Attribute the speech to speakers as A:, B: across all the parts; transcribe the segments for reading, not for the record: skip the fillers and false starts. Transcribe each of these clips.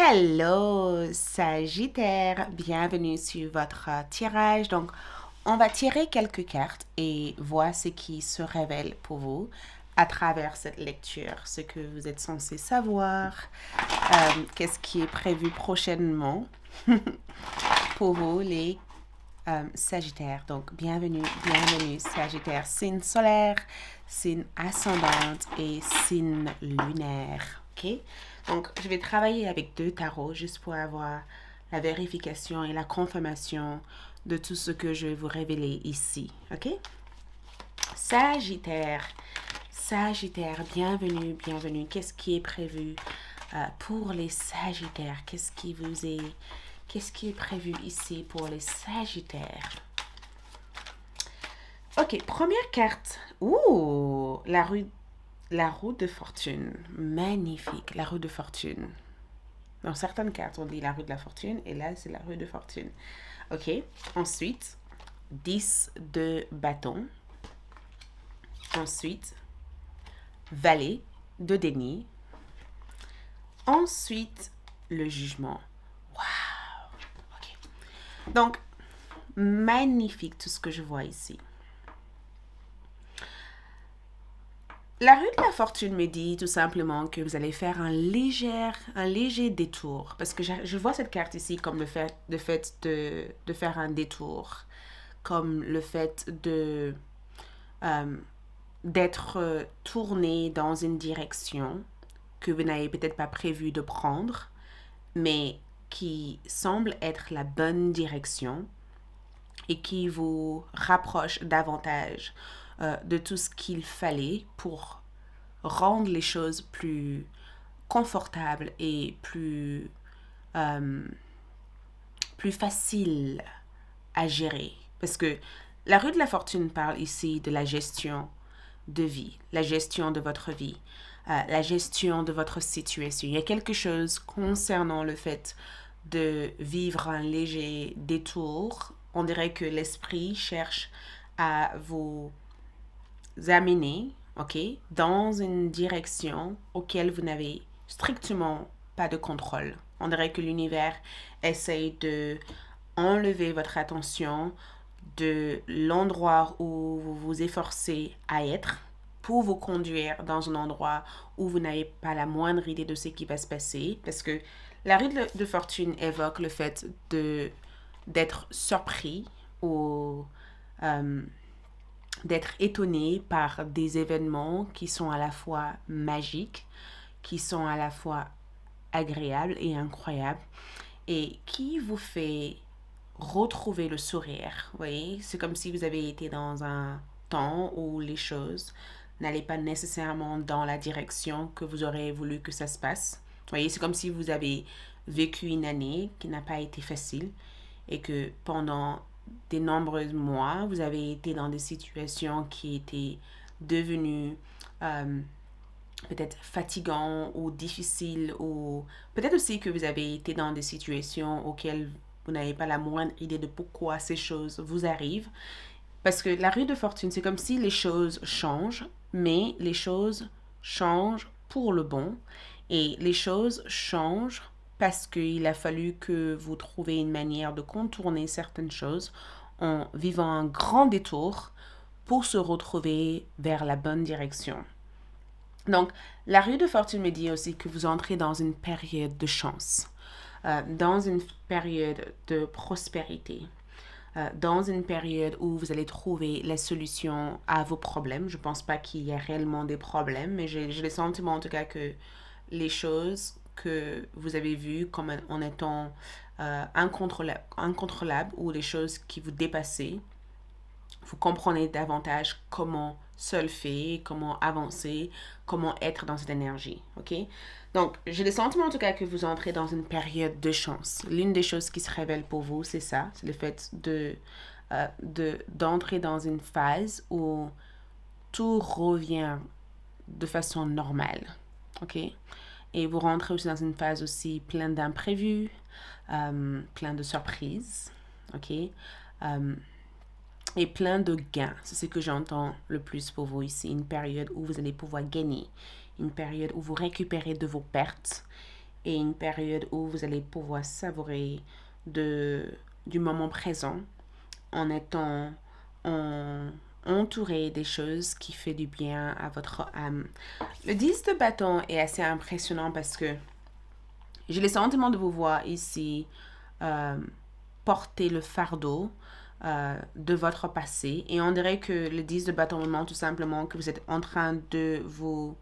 A: Hello, Sagittaire, bienvenue sur votre tirage. Donc, on va tirer quelques cartes et voir ce qui se révèle pour vous à travers cette lecture, ce que vous êtes censé savoir, qu'est-ce qui est prévu prochainement pour vous, les Sagittaires. Donc, bienvenue, Sagittaire, signe solaire, signe ascendante et signe lunaire. OK? Donc, je vais travailler avec deux tarots juste pour avoir la vérification et la confirmation de tout ce que je vais vous révéler ici. OK? Sagittaire. Sagittaire, bienvenue. Qu'est-ce qui est prévu pour les Sagittaires? Qu'est-ce qui est prévu ici pour les Sagittaires? Ok, première carte. Ouh, la roue de fortune. Magnifique, la roue de fortune. Dans certaines cartes, on dit la roue de la fortune et là, c'est la roue de fortune. Ok, ensuite, 10 de bâton. Ensuite, valet de denier. Ensuite, le jugement. Waouh! Ok. Donc, magnifique tout ce que je vois ici. La rue de la fortune me dit tout simplement que vous allez faire un léger détour. Parce que je vois cette carte ici comme le fait de faire un détour. Comme le fait d'être tourné dans une direction que vous n'avez peut-être pas prévu de prendre, mais qui semble être la bonne direction et qui vous rapproche davantage de tout ce qu'il fallait pour rendre les choses plus confortables et plus faciles à gérer. Parce que la rue de la fortune parle ici de la gestion de vie, la gestion de votre vie, la gestion de votre situation. Il y a quelque chose concernant le fait de vivre un léger détour. On dirait que l'esprit cherche à vous amener, ok, dans une direction auquel vous n'avez strictement pas de contrôle. On dirait que l'univers essaye de enlever votre attention de l'endroit où vous vous efforcez à être pour vous conduire dans un endroit où vous n'avez pas la moindre idée de ce qui va se passer. Parce que la rue de fortune évoque le fait d'être surpris ou d'être étonné par des événements qui sont à la fois magiques, qui sont à la fois agréables et incroyables, et qui vous fait retrouver le sourire. Vous voyez, c'est comme si vous avez été dans un temps où les choses n'allaient pas nécessairement dans la direction que vous aurez voulu que ça se passe. Vous voyez, c'est comme si vous avez vécu une année qui n'a pas été facile et que pendant de nombreux mois, vous avez été dans des situations qui étaient devenues peut-être fatigants ou difficiles, ou peut-être aussi que vous avez été dans des situations auxquelles vous n'avez pas la moindre idée de pourquoi ces choses vous arrivent. Parce que la rue de fortune, c'est comme si les choses changent, mais les choses changent pour le bon. Et les choses changent parce qu'il a fallu que vous trouviez une manière de contourner certaines choses en vivant un grand détour pour se retrouver vers la bonne direction. Donc, la rue de fortune me dit aussi que vous entrez dans une période de chance, dans une période de prospérité, dans une période où vous allez trouver la solution à vos problèmes. Je ne pense pas qu'il y ait réellement des problèmes, mais j'ai le sentiment en tout cas que les choses que vous avez vues comme en étant incontrôlables ou les choses qui vous dépassaient, vous comprenez davantage comment solfer, comment avancer, comment être dans cette énergie, ok? Donc, j'ai le sentiment en tout cas que vous entrez dans une période de chance. L'une des choses qui se révèle pour vous, c'est ça, c'est le fait d'entrer dans une phase où tout revient de façon normale, ok? Et vous rentrez aussi dans une phase aussi pleine d'imprévus, plein de surprises, ok? Et plein de gains. C'est ce que j'entends le plus pour vous ici. Une période où vous allez pouvoir gagner. Une période où vous récupérez de vos pertes et une période où vous allez pouvoir savourer du moment présent en étant en- entouré des choses qui font du bien à votre âme. Le 10 de bâton est assez impressionnant parce que j'ai le sentiment de vous voir ici euh, porter le fardeau de votre passé. Et on dirait que le 10 de bâton me montre tout simplement que vous êtes en train de vous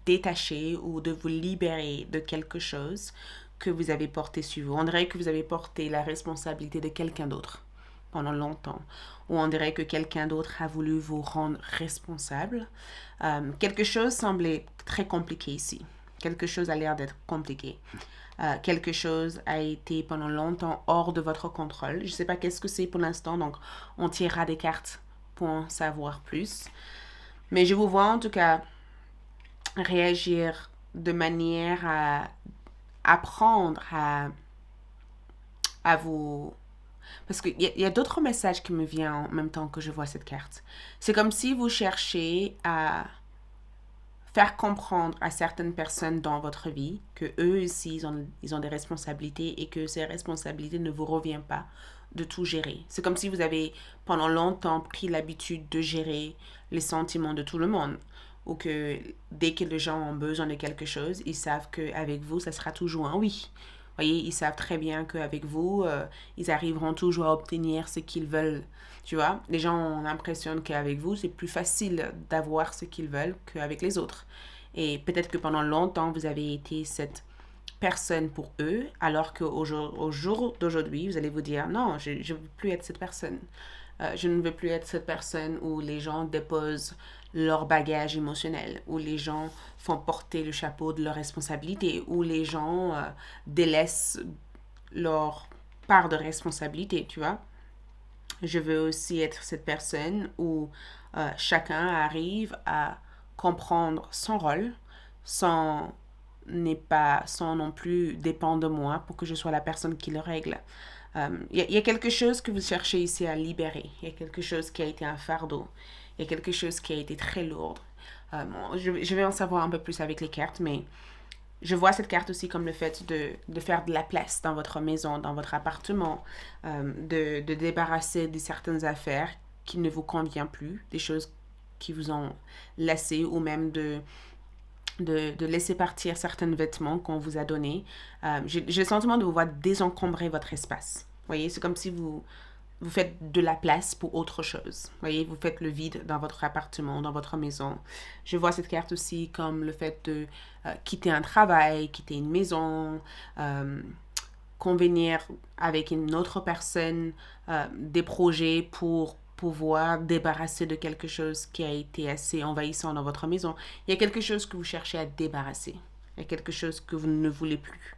A: détacher ou de vous libérer de quelque chose que vous avez porté sur vous. On dirait que vous avez porté la responsabilité de quelqu'un d'autre pendant longtemps. Ou on dirait que quelqu'un d'autre a voulu vous rendre responsable. Quelque chose semblait très compliqué ici. Quelque chose a l'air d'être compliqué. Quelque chose a été pendant longtemps hors de votre contrôle. Je ne sais pas qu'est-ce que c'est pour l'instant, donc on tirera des cartes pour en savoir plus. Mais je vous vois en tout cas réagir de manière à apprendre à vous... Parce qu'il y a d'autres messages qui me viennent en même temps que je vois cette carte. C'est comme si vous cherchez à faire comprendre à certaines personnes dans votre vie que eux aussi, ils ont des responsabilités et que ces responsabilités ne vous reviennent pas de tout gérer. C'est comme si vous avez pendant longtemps pris l'habitude de gérer les sentiments de tout le monde. Ou que dès que les gens ont besoin de quelque chose, ils savent qu'avec vous, ça sera toujours un oui. Vous voyez, ils savent très bien qu'avec vous, ils arriveront toujours à obtenir ce qu'ils veulent. Tu vois, les gens ont l'impression qu'avec vous, c'est plus facile d'avoir ce qu'ils veulent qu'avec les autres. Et peut-être que pendant longtemps, vous avez été cette personne pour eux, alors qu'au jour d'aujourd'hui, vous allez vous dire, non, je ne veux plus être cette personne. Je ne veux plus être cette personne où les gens déposent leur bagage émotionnel, où les gens font porter le chapeau de leurs responsabilités, où les gens délaissent leur part de responsabilité, tu vois. Je veux aussi être cette personne où chacun arrive à comprendre son rôle sans sans non plus dépendre de moi pour que je sois la personne qui le règle. Y a quelque chose que vous cherchez ici à libérer. Il y a quelque chose qui a été un fardeau. Il y a quelque chose qui a été très lourd. Bon, je vais en savoir un peu plus avec les cartes, mais je vois cette carte aussi comme le fait de faire de la place dans votre maison, dans votre appartement, de débarrasser de certaines affaires qui ne vous conviennent plus, des choses qui vous ont lassé ou même de laisser partir certains vêtements qu'on vous a donnés. J'ai le sentiment de vous voir désencombrer votre espace. Vous voyez, c'est comme si vous faites de la place pour autre chose. Vous voyez, vous faites le vide dans votre appartement, dans votre maison. Je vois cette carte aussi comme le fait de quitter un travail, quitter une maison, convenir avec une autre personne des projets pour pouvoir débarrasser de quelque chose qui a été assez envahissant dans votre maison. Il y a quelque chose que vous cherchez à débarrasser. Il y a quelque chose que vous ne voulez plus.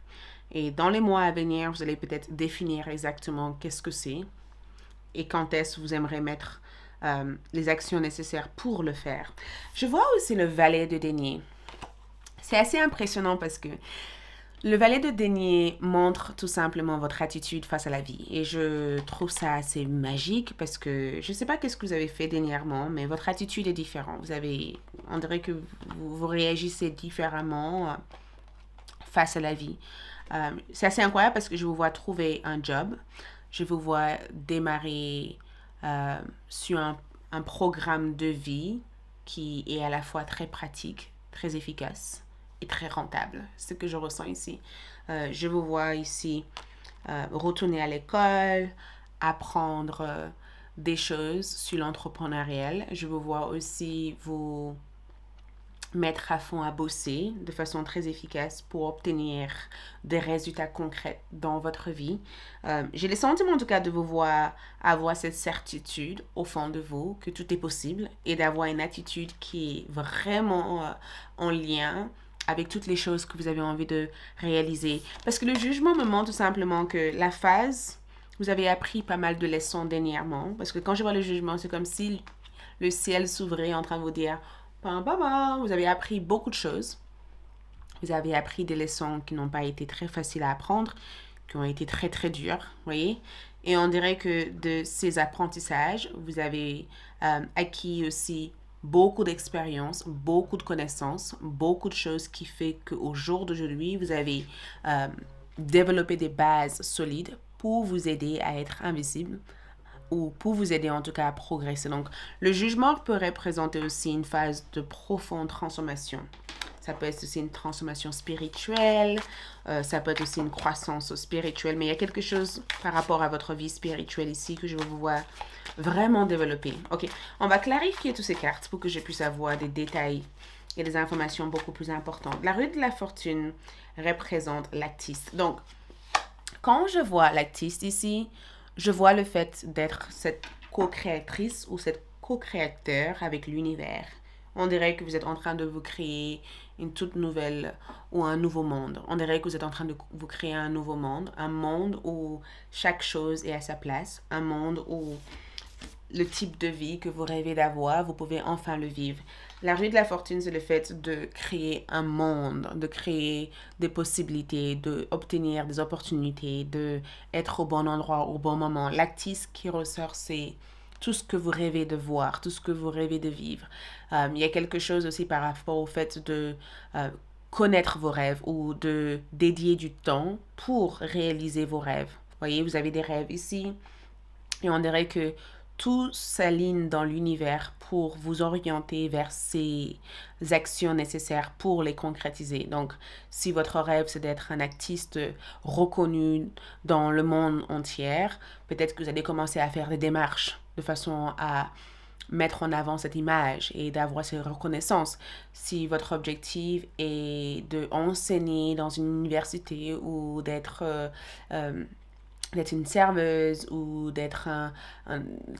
A: Et dans les mois à venir, vous allez peut-être définir exactement qu'est-ce que c'est et quand est-ce que vous aimeriez mettre les actions nécessaires pour le faire. Je vois aussi le valet de denier. C'est assez impressionnant parce que le valet de denier montre tout simplement votre attitude face à la vie. Et je trouve ça assez magique parce que je ne sais pas qu'est-ce que vous avez fait dernièrement, mais votre attitude est différente. On dirait que vous réagissez différemment face à la vie. C'est assez incroyable parce que je vous vois trouver un job. Je vous vois démarrer sur un programme de vie qui est à la fois très pratique, très efficace et très rentable. C'est ce que je ressens ici. Je vous vois ici retourner à l'école, apprendre des choses sur l'entrepreneurial. Je vous vois aussi vous mettre à fond à bosser de façon très efficace pour obtenir des résultats concrets dans votre vie. J'ai le sentiment en tout cas de vous voir avoir cette certitude au fond de vous que tout est possible et d'avoir une attitude qui est vraiment en lien avec toutes les choses que vous avez envie de réaliser. Parce que le jugement me montre tout simplement que la phase, vous avez appris pas mal de leçons dernièrement. Parce que quand je vois le jugement, c'est comme si le ciel s'ouvrait en train de vous dire vous avez appris beaucoup de choses. Vous avez appris des leçons qui n'ont pas été très faciles à apprendre, qui ont été très très dures, vous voyez. Et on dirait que de ces apprentissages, vous avez acquis aussi beaucoup d'expérience, beaucoup de connaissances, beaucoup de choses qui fait qu'au jour d'aujourd'hui, vous avez développé des bases solides pour vous aider à être invisible ou pour vous aider en tout cas à progresser. Donc, le jugement peut représenter aussi une phase de profonde transformation. Ça peut être aussi une transformation spirituelle, ça peut être aussi une croissance spirituelle, mais il y a quelque chose par rapport à votre vie spirituelle ici que je vous vois vraiment développer. Ok, on va clarifier toutes ces cartes pour que je puisse avoir des détails et des informations beaucoup plus importantes. La rue de la fortune représente l'actiste. Donc, quand je vois l'actiste ici, je vois le fait d'être cette co-créatrice ou cette co-créateur avec l'univers. On dirait que vous êtes en train de vous créer une toute nouvelle ou un nouveau monde. On dirait que vous êtes en train de vous créer un nouveau monde, un monde où chaque chose est à sa place, un monde où le type de vie que vous rêvez d'avoir, vous pouvez enfin le vivre. La rue de la fortune, c'est le fait de créer un monde, de créer des possibilités, d'obtenir des opportunités, d'être au bon endroit au bon moment. L'actis qui ressort, c'est tout ce que vous rêvez de voir, tout ce que vous rêvez de vivre. Il y a quelque chose aussi par rapport au fait de connaître vos rêves ou de dédier du temps pour réaliser vos rêves. Vous voyez, vous avez des rêves ici et on dirait que tout s'aligne dans l'univers pour vous orienter vers ces actions nécessaires pour les concrétiser. Donc, si votre rêve, c'est d'être un artiste reconnu dans le monde entier, peut-être que vous allez commencer à faire des démarches de façon à mettre en avant cette image et d'avoir cette reconnaissance. Si votre objectif est de enseigner dans une université ou d'être une serveuse ou d'être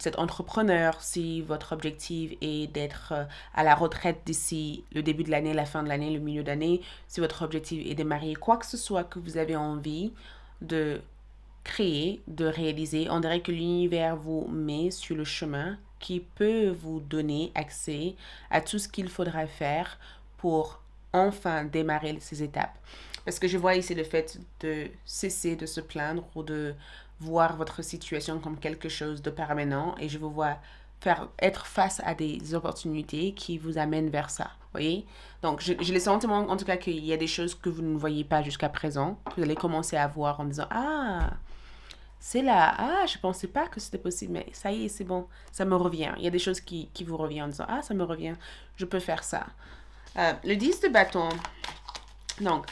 A: cet entrepreneur, si votre objectif est d'être à la retraite d'ici le début de l'année, la fin de l'année, le milieu d'année, si votre objectif est de marier quoi que ce soit que vous avez envie de créer, de réaliser, on dirait que l'univers vous met sur le chemin qui peut vous donner accès à tout ce qu'il faudra faire pour enfin démarrer ces étapes. Parce que je vois ici le fait de cesser de se plaindre ou de voir votre situation comme quelque chose de permanent et je vous vois être face à des opportunités qui vous amènent vers ça. Vous voyez? Donc, j'ai le sentiment, en tout cas, qu'il y a des choses que vous ne voyez pas jusqu'à présent, que vous allez commencer à voir en disant, ah, c'est là, ah, je pensais pas que c'était possible, mais ça y est, c'est bon, ça me revient. Il y a des choses qui vous reviennent en disant, ah, ça me revient, je peux faire ça. Le 10 de bâton, donc,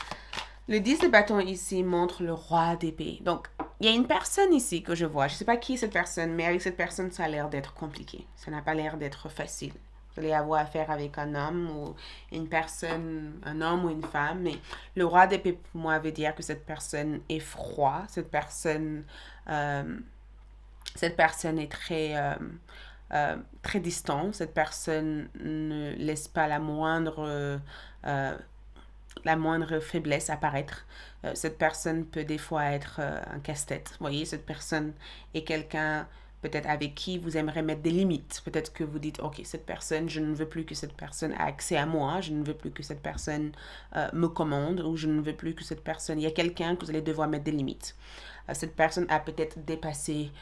A: le 10 de bâton ici montre le roi d'épée. Donc, il y a une personne ici que je vois. Je ne sais pas qui est cette personne, mais avec cette personne, ça a l'air d'être compliqué. Ça n'a pas l'air d'être facile. Vous allez avoir affaire avec un homme ou une personne, un homme ou une femme. Mais le roi d'épée, pour moi, veut dire que cette personne est froid. Cette personne est très distante. Cette personne ne laisse pas la moindre faiblesse apparaître. Cette personne peut des fois être un casse-tête. Vous voyez, cette personne est quelqu'un peut-être avec qui vous aimeriez mettre des limites. Peut-être que vous dites, ok, cette personne, je ne veux plus que cette personne ait accès à moi, je ne veux plus que cette personne me commande, ou je ne veux plus que cette personne... Il y a quelqu'un que vous allez devoir mettre des limites. Cette personne a peut-être dépassé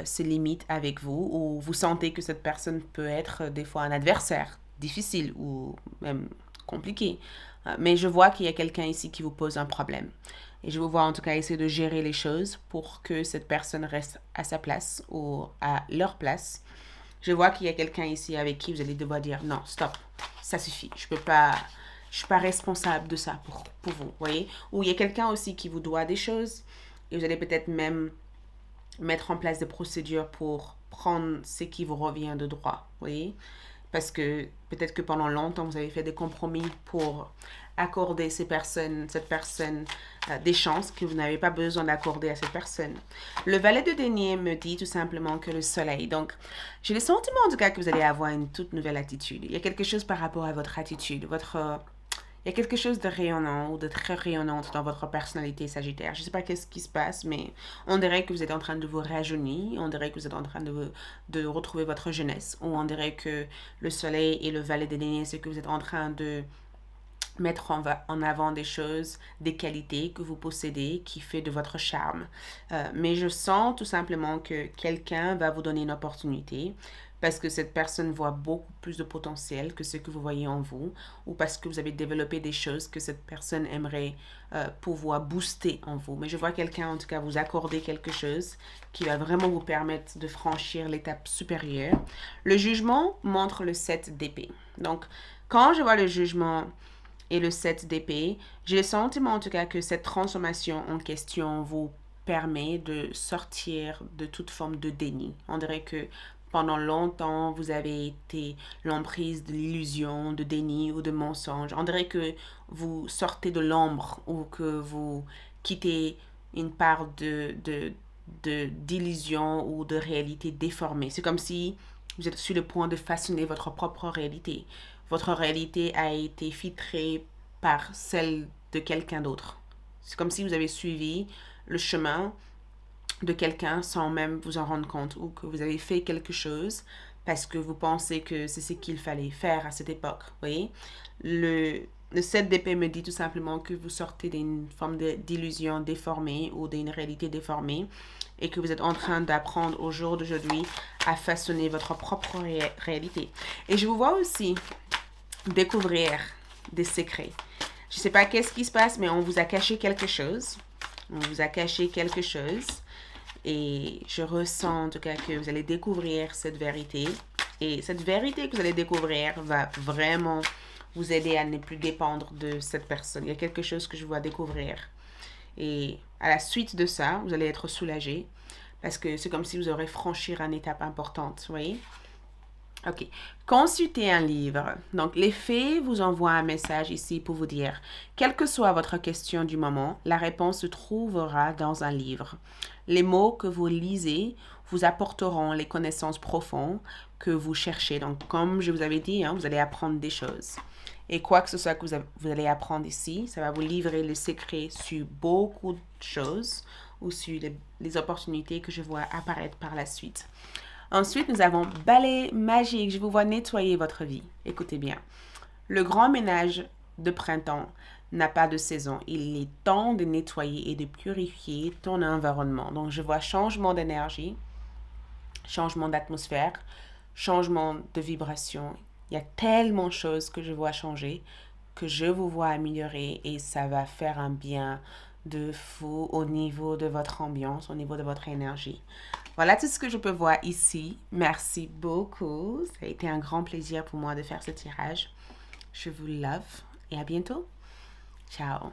A: ses limites avec vous, ou vous sentez que cette personne peut être des fois un adversaire difficile ou même compliqué. Mais je vois qu'il y a quelqu'un ici qui vous pose un problème. Et je vous vois en tout cas essayer de gérer les choses pour que cette personne reste à sa place ou à leur place. Je vois qu'il y a quelqu'un ici avec qui vous allez devoir dire non, stop, ça suffit. Je suis pas responsable de ça pour vous, voyez. Ou il y a quelqu'un aussi qui vous doit des choses et vous allez peut-être même mettre en place des procédures pour prendre ce qui vous revient de droit, voyez. Parce que peut-être que pendant longtemps, vous avez fait des compromis pour accorder cette personne des chances que vous n'avez pas besoin d'accorder à cette personne. Le valet de denier me dit tout simplement que le soleil. Donc, j'ai le sentiment en tout cas que vous allez avoir une toute nouvelle attitude. Il y a quelque chose par rapport à votre attitude, il y a quelque chose de rayonnant ou de très rayonnante dans votre personnalité Sagittaire. Je ne sais pas qu'est-ce qui se passe, mais on dirait que vous êtes en train de vous rajeunir, on dirait que vous êtes en train de retrouver votre jeunesse, ou on dirait que le soleil et le valet des deniers, c'est que vous êtes en train de mettre en avant des choses, des qualités que vous possédez qui fait de votre charme. Mais je sens tout simplement que quelqu'un va vous donner une opportunité. parce que cette personne voit beaucoup plus de potentiel que ce que vous voyez en vous, ou parce que vous avez développé des choses que cette personne aimerait pouvoir booster en vous. Mais je vois quelqu'un, en tout cas, vous accorder quelque chose qui va vraiment vous permettre de franchir l'étape supérieure. Le jugement montre le 7 d'épée. Donc, quand je vois le jugement et le 7 d'épée, j'ai le sentiment, en tout cas, que cette transformation en question vous permet de sortir de toute forme de déni. On dirait que pendant longtemps, vous avez été l'emprise de l'illusion, de déni ou de mensonge. On dirait que vous sortez de l'ombre ou que vous quittez une part d'illusion ou de réalité déformée. C'est comme si vous êtes sur le point de façonner votre propre réalité. Votre réalité a été filtrée par celle de quelqu'un d'autre. C'est comme si vous avez suivi le chemin de quelqu'un sans même vous en rendre compte, ou que vous avez fait quelque chose parce que vous pensez que c'est ce qu'il fallait faire à cette époque. Vous voyez, le 7 d'épée me dit tout simplement que vous sortez d'une forme d'illusion déformée ou d'une réalité déformée et que vous êtes en train d'apprendre au jour d'aujourd'hui à façonner votre propre réalité. Et je vous vois aussi découvrir des secrets. Je ne sais pas qu'est-ce qui se passe, mais on vous a caché quelque chose. On vous a caché quelque chose. Et je ressens en tout cas que vous allez découvrir cette vérité. Et cette vérité que vous allez découvrir va vraiment vous aider à ne plus dépendre de cette personne. Il y a quelque chose que je vois découvrir. Et à la suite de ça, vous allez être soulagé parce que c'est comme si vous aurez franchi une étape importante, vous voyez? Ok. Consultez un livre. Donc, les fées vous envoient un message ici pour vous dire, quelle que soit votre question du moment, la réponse se trouvera dans un livre. Les mots que vous lisez vous apporteront les connaissances profondes que vous cherchez. Donc, comme je vous avais dit, vous allez apprendre des choses. Et quoi que ce soit que vous allez apprendre ici, ça va vous livrer le secret sur beaucoup de choses ou sur les opportunités que je vois apparaître par la suite. Ensuite, nous avons balai magique. Je vous vois nettoyer votre vie. Écoutez bien. Le grand ménage de printemps n'a pas de saison. Il est temps de nettoyer et de purifier ton environnement. Donc, je vois changement d'énergie, changement d'atmosphère, changement de vibration. Il y a tellement de choses que je vois changer, que je vous vois améliorer et ça va faire un bien de fou au niveau de votre ambiance, au niveau de votre énergie. Voilà tout ce que je peux voir ici. Merci beaucoup. Ça a été un grand plaisir pour moi de faire ce tirage. Je vous love et à bientôt. Ciao.